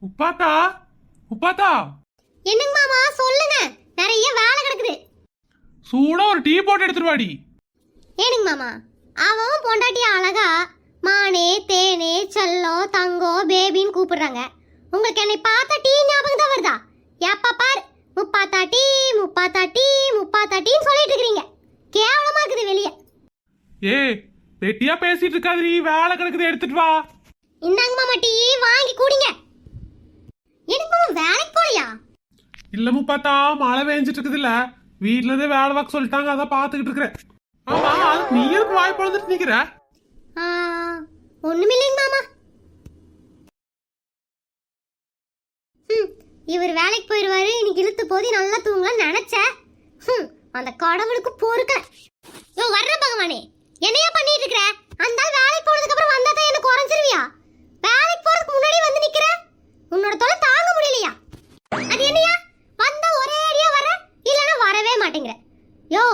உப்பாத்தா உப்பாத்தா என்னங்க மாமா சொல்லுங்க. நிறைய வேலை கிடக்குது. சூடா ஒரு டீ போட்டு எடுத்துருவாடி. ஏனுங்க மாமா, அவன் பொண்டாட்டி அழகா மானே தேனே செல்லம் தங்கோ பேபின்னு கூப்பிடுறாங்க. உங்களுக்கு என்னை பார்த்தா டீ ஞாபகம் தான் வருதா? எப்ப பார் முப்பாத்தா டீ முப்பாத்தா டீ முப்பாத்தா டீன்னு சொல்லிட்டு இருக்கீங்க. கேவலமா இருக்குது வெளியே. ஏ வெட்டியா பேசிட்டு இருக்காதீ, வேலை கிடக்குது எடுத்துட்டு வா. இந்தாங்க மாமா டீ வாங்கி குடிங்க. எனக்கு மாமா வேலைக்கு போலையா? இல்ல முப்பாத்தா, மழை பெஞ்சிட்டு இருக்குது இல்ல, வீட்டுல இருந்து வேலை பார்க்க சொல்லிட்டாங்க, அதான் பாத்துக்கிட்டு இருக்கிறேன். ஆமா, அதுக்கு நீ எதுக்கு வாய் பொழுதுட்டு நிக்கிற? ஒண்ணுமில்லைங்க மாமா. இவர் வேலைக்கு போயிடுவாரு, இன்னைக்கு இழுத்து போதி நல்லா தூங்கலாம்னு நினைச்சேன். அந்த கடவுளுக்கு பொறுக்கல. யோ வர்ற பகவானே, என்னையா பண்ணிட்டு இருக்கிற? அந்த வேலைக்கு போனதுக்கு அப்புறம் வந்தா தான் எனக்கு குறைஞ்சிருவியா? வேலைக்கு போறதுக்கு முன்னாடி வந்து நிக்கிற, உன்னோட தொலை தாங்க முடியலையா? அது என்னையா வந்தா ஒரே அடியா வர, இல்லனா வரவே மாட்டேங்கிற. யோ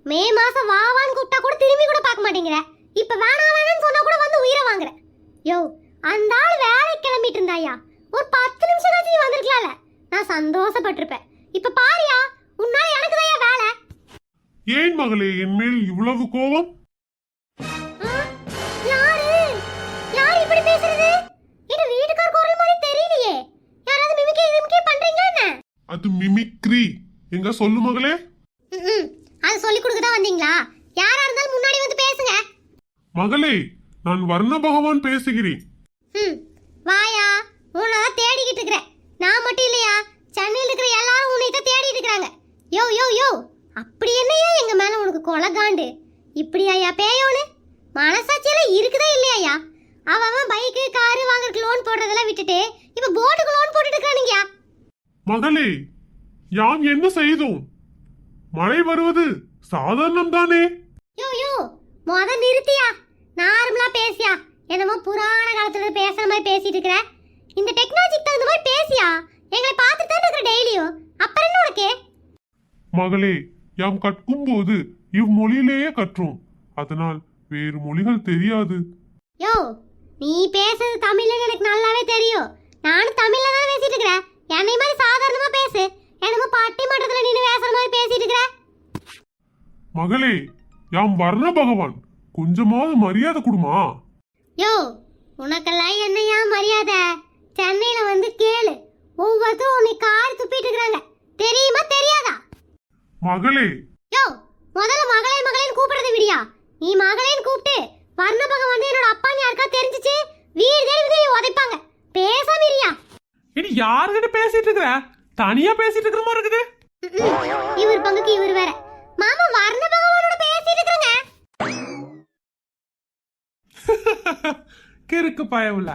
மே மாசம் வாவான்னு கூப்பிட்டா கூட திரும்பி கூட பார்க்க மாட்டேங்கிற. இப்ப வேணாம் வேணாம்னு சொன்னா கூட வந்து உயிரை வாங்குற. யோ அந்த ஆள் வேலைக்கு கிளம்பிட்டு இருந்தாயா, ஒரு 10 நிமிஷம் கழிச்சு நீ வந்திருக்கலாம்ல, நான் சந்தோஷப்பட்டிருப்பேன். இப்ப பாரியா, உன்னால எனக்கு தான் வேலை. ஏன் மகளே என் மேல் இவ்வளவு கோபம்? யாரு யார் இப்படி பேசுறது? இது வீட்டுக்கார குரல் மாதிரி தெரியலையே. யாராவது மிமிக்ரி பண்றீங்க என்ன? அது மிமிக்ரி. எங்க சொல்லு மகளே. அது சொல்லி கொடுக்க தான் வந்தீங்களா? யாரா இருந்தாலும் முன்னாடி வந்து பேசுங்க. மகளே, நான் வர்ண பகவான் பேசுகிறேன். வாயா, உன்னதான் தேடிக்கிட்டு இருக்கிறேன். நான் மட்டும் இல்லையா, சென்னையில் இருக்கிற எல்லாரும் உன்னை தான் தேடிட்டு இருக்காங்க. யோ யோ யோ, அப்படி என்னையா எங்க மேல உனக்கு கொலகாண்டு? இப்படியாயா பேயோன்னு மனசாட்சியில இருக்குதா இல்லையா? அவன் பைக்கு காரு வாங்குறதுக்கு லோன் போடுறதெல்லாம் விட்டுட்டு இப்ப போட்டுக்கு லோன் போட்டுட்டு இருக்கானுங்க. மகளே, யாம் என்ன செய்தோம்? மழை வருவது சாதாரணம் தானே. யோ யோ, மொத நிறுத்தியா, நார்மலா பேசியா. என்னமோ புராண காலத்துல பேசுற மாதிரி பேசிட்டு இருக்கிற. இந்த டெக்னாலஜிக்கு தகுந்த மாதிரி பேசியா. எங்களை பார்த்துட்டு தான் இருக்கிற டெய்லியும். அப்புறம் என்ன உனக்கு? மகளே, யாம் கற்கும் போது இம்மொழியிலேயே கற்றோம், அதனால் வேறு மொழிகள் தெரியாது. யோ நீ பேசுறது தமிழ்ல எனக்கு நல்லாவே தெரியும். நானும் தமிழ்ல தான் பேசிட்டு இருக்கிறேன். என்னை மாதிரி சாதாரணமா பேசு. என்னமோ பட்டிமன்றத்துல நின்னு பேசுற மாதிரி பேசிட்டு இருக்கிற. மகளே, யாம் வர்ண பகவான், கொஞ்சமாவது மரியாதை கொடுமா. யோ உனக்கெல்லாம் என்னையா மரியாதை? சென்னையில வந்து கேளு, ஒவ்வொருத்தரும் உன்னை காரி துப்பிட்டு இருக்கிறாங்க. தெரியுமா தெரியாதா? மகளே, யோ முதல்ல மகளே மகளேன்னு கூப்பிடுறது விடியா. நீ மகளேன்னு கூப்பிட்டு வர்ண பகவான் என்னோட அப்பான்னு யாருக்கா தெரிஞ்சிச்சு, வீடு தேடி உதைப்பாங்க. பேசாம இருயா. இனி யாருக்கிட்ட பேசிட்டு இருக்கிற? தனியா பேசிட்டு இருக்கிற மாதிரி இருக்குது. இவர் பங்குக்கு இவர் வேற. மாமா வர்ண பகவானோட பேசிட்டு இருக்கறங்க. கிறுக்கு பயவுல,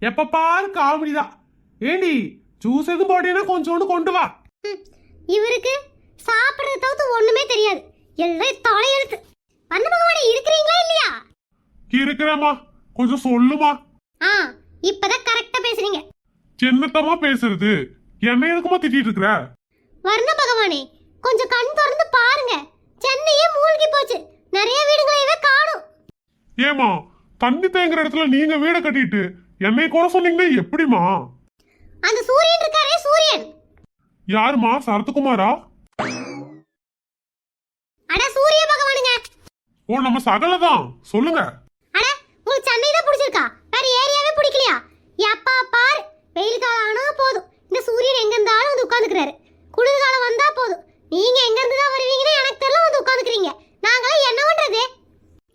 எப்ப பாரு காமெடி தான். ஏண்டி ஜூஸ் எதுவும் போட்டீங்கன்னா கொஞ்சோண்டு கொண்டு வா. இவருக்கு சாப்பிடுறத தவிர்த்து ஒண்ணுமே தெரியாது. எல்லாம் தலையெழுத்து. வர்ண பகவானே இருக்கிறீங்களா இல்லையா? இருக்கிறேம்மா, கொஞ்சம் சொல்லுமா. இப்பதான் கரெக்டா பேசுறீங்க. சின்னத்தமா பேசுறது, என்ன எதுக்குமா திட்டிட்டு இருக்கிற? வர்ண பகவானே, கொஞ்சம் கண் திறந்து பாருங்க. சென்னையே மூழ்கி போச்சு. நிறைய வீடுகளையே காணோம். ஏமா, தண்ணி தேங்குற இடத்துல நீங்க வீட கட்டிட்டு என்னை குறை சொன்னீங்கன்னா எப்படிமா? அந்த சூரியன் இருக்காரே, சூரியன். யாருமா? சரத்குமாரா? அட சூரிய பகவானுங்க. ஓ, நம்ம சகலதான். சொல்லுங்க. அட உங்களுக்கு சென்னை தான் பிடிச்சிருக்கா? வேற ஏரியாவே பிடிக்கலையா? எப்பா பார், வெயில் காலம் ஆனா போதும் இந்த சூரியன் எங்க இருந்தாலும் வந்து உட்கார்ந்துக்கிறாரு. குளிர் காலம் வந்தா போதும் நீங்க எங்க இருந்து தான் வருவீங்கன்னு எனக்கு தெரியல, வந்து உட்கார்ந்துக்கிறீங்க. நாங்களாம் என்ன பண்றது?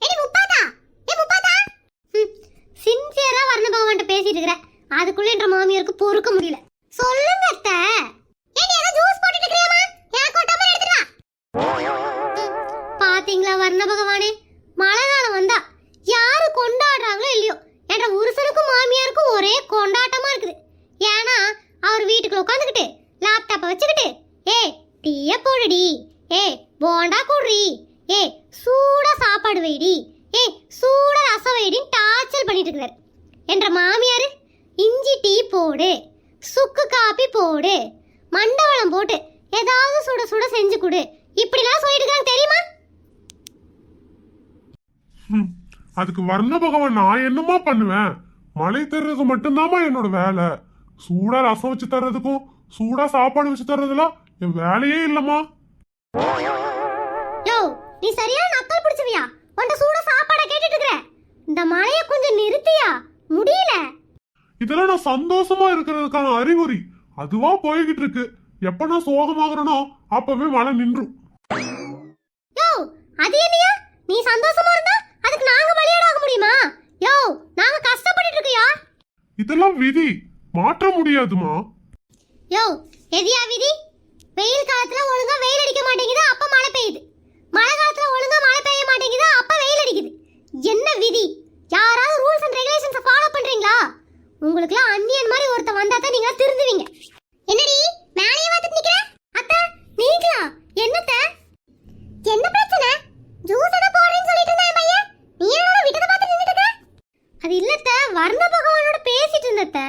ஏய் முப்பாத்தா, ஏய் முப்பாத்தா. சின்சியரா வர்ண பகவான்ட்ட பேசிட்டு இருக்கற, அதுக்குள்ள என்ற மாமியாருக்கு பொறுக்க முடியல. சொல்லுங்க அத்தை. ஏடி ஏதோ ஜூஸ் போட்டுட்டு இருக்கறியாமா? எனக்கு கொட்டாம எடுத்துட்டு வா. பாத்தீங்களா வர்ண பகவானே, மழை காலம் வந்தா யாரு கொண்டாடுறாங்களோ இல்லையோ, என்ற உருசனுக்கும் மாமியாருக்கும் ஒரே கொண்டாட்டமா இருக்குது. ஏன்னா அவர் வீட்டுக்குள்ள உட்காந்துக்கிட்டு லேப்டாப்பை வச்சுக்கிட்டு, டீய போடுடி, போண்டா குடுறி, சூடா சாப்பாடு வைடி, சூடா ரசம் வைடின்னு டார்ச்சர் பண்ணிட்டு இருக்கிறாரு. என்ற மாமியாரு இஞ்சி டீ போடு, சுக்கு காப்பி போடு, மண்டவளம் போட்டு ஏதாவது சுட சுட செஞ்சு கொடு, இப்படிலாம் சொல்லிட்டு இருக்காங்க தெரியுமா? அதுக்கு வர்ண பகவான் நான் என்னமா பண்ணுவேன்? மழை தர்றது மட்டும்தாமா என்னோட வேலை. சூடா ரசம் வச்சு தர்றதுக்கும் சூடா சாப்பாடு வச்சு தர்றதுலாம் என் வேலையே இல்லம்மா. யோ நீ சரியான நக்கல் பிடிச்சவியா? உன்ட சூட சாப்பாட கேட்டுட்டு இருக்கற. இந்த மழைய கொஞ்சம் நிறுத்தியா? முடியல. இதெல்லாம் நான் சந்தோஷமா இருக்கிறதுக்கான அறிகுறி. அதுவா போய்கிட்டு இருக்கு. எப்ப நான் சோகமாகறனோ அப்பவே மழை நின்றும். யோ அது என்னையா? நீ சந்தோஷமா இருந்தா அதுக்கு நாங்க பலியாடாக முடியுமா? யோ நாங்க கஷ்டப்பட்டுட்டு இருக்கோயா. இதெல்லாம் விதி, மாற்ற முடியாதுமா. யோ எதியா விதி? வெயில் காலத்துல ஒழுங்கா வெயில் அடிக்க மாட்டேங்குது, அப்ப மழை பெய்யுது. மழை காலத்துல ஒழுங்கா மழை பெய்ய மாட்டேங்குது, அப்ப வெயில் அடிக்குது. என்ன விதி? யாராவது ரூல்ஸ் அண்ட் ரெகுலேஷன்ஸ் ஃபாலோ பண்றீங்களா? உங்களுக்குலாம் அன்னியன் மாதிரி ஒருத்த வந்தா தான் நீங்க திருந்துவீங்க. என்னடி மேலைய பார்த்துட்டு நிக்கிற? அத்தை நீங்களா? என்னத்த? என்ன பிரச்சனை? ஜூஸ் என போறேன்னு சொல்லிட்டு இருந்தா பையன். நீ என்னோட விட்டத பார்த்து நின்னுட்டு இருக்க? அது இல்லத்த, வர்ண பகவானோட பேசிட்டு இருந்தத்த.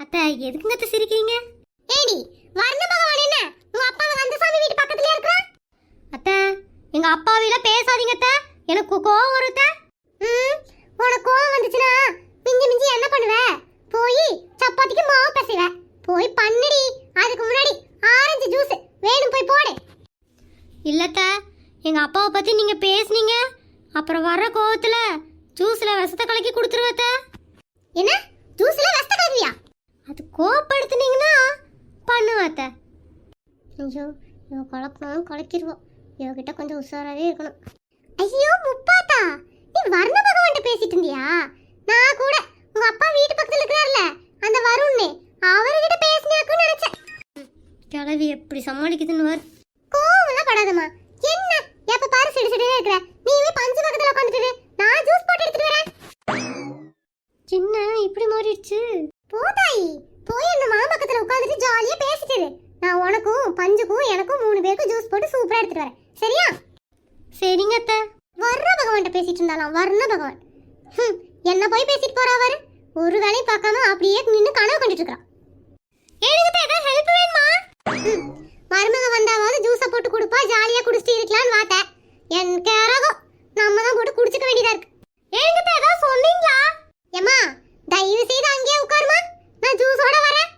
அத்தை எதுக்குங்க அத்தை சிரிக்கிறீங்க? ஏடி வர்ண பகவான் என்ன உங்க அப்பா கந்தசாமி வீட்டு பக்கத்துலயே இருக்கா? அத்தை எங்க அப்பாவில பேசாதீங்க அத்தை, எனக்கு கோவம் வருது. உனக்கு கோவம் வந்துச்சுன்னா மிஞ்சி மிஞ்சி என்ன பண்ணுவ? போய் சப்பாத்திக்கு மாவு பிசைவ. போய் பண்ணுடி. அதுக்கு முன்னாடி ஆரஞ்சு ஜூஸ் வேணும், போய் போடு. இல்லத்த, எங்க அப்பாவை பத்தி நீங்க பேசுனீங்க, அப்புறம் வர்ற கோவத்துல ஜூஸ்ல விஷத்தை கலக்கி கொடுத்துருவத்த. என்ன ஜூஸ்ல விஷத்தை கலக்குவியா? அது கோவப்படுத்துனீங்கன்னா பண்ணுவாத்த. ஐயோ இவ கலக்கணும் கலக்கிடுவோம். இவகிட்ட கொஞ்சம் உஷாராவே இருக்கணும். ஐயோ முப்பாத்தா, நீ வர்ண பகவான்கிட்ட பேசிட்டு இருந்தியா? நான் கூட உங்க அப்பா வீட்டு பக்கத்துல இருக்கிறார்ல அந்த வருண்னே, அவர்கிட்ட பேசினாக்குன்னு நினைச்சேன். கிளவி எப்படி சமாளிக்குதுன்னு வர. கோவம்லாம் படாதம்மா. என்ன எப்ப பாரு சிடு சிடுனே இருக்கிற? நீவே பஞ்சு பக்கத்துல உட்காந்துட்டு நான் ஜூஸ் போட்டு எடுத்துட்டு வரேன். சின்ன இப்படி மாறிடுச்சு. போதாயி போய் அந்த மாமா பக்கத்துல உட்காந்துட்டு ஜாலியா பேசிட்டு இரு. நான் உனக்கும் பஞ்சுக்கும் எனக்கும் 3 பேருக்கு ஜூஸ் போட்டு சூப்பரா எடுத்துட்டு வரேன், சரியா? சரிங்க அத்தை. வர்ண பகவான்கிட்ட பேசிட்டு இருந்தாலாம், வர்ண பகவான். என்ன போய் பேசிட்டு போறா பாரு. ஒரு வேலையும் பார்க்காம அப்படியே நின்னு கனவு கண்டுட்டு இருக்கா. ஏனுங்க ஏதாவது ஹெல்ப் வேணுமா? மருமக வந்தாவது ஜூஸை போட்டு கொடுப்பா, ஜாலியா குடிச்சிட்டு இருக்கலாம்னு பார்த்தேன். என் கேரகம் நம்ம தான் போட்டு குடிச்சுக்க வேண்டியதா இருக்கு. ஏனுங்க ஏதாவது சொன்னீங்களா? ஏமா தயவு செய்து அங்கேயே உட்காருமா, நான் ஜூஸோட வரேன்.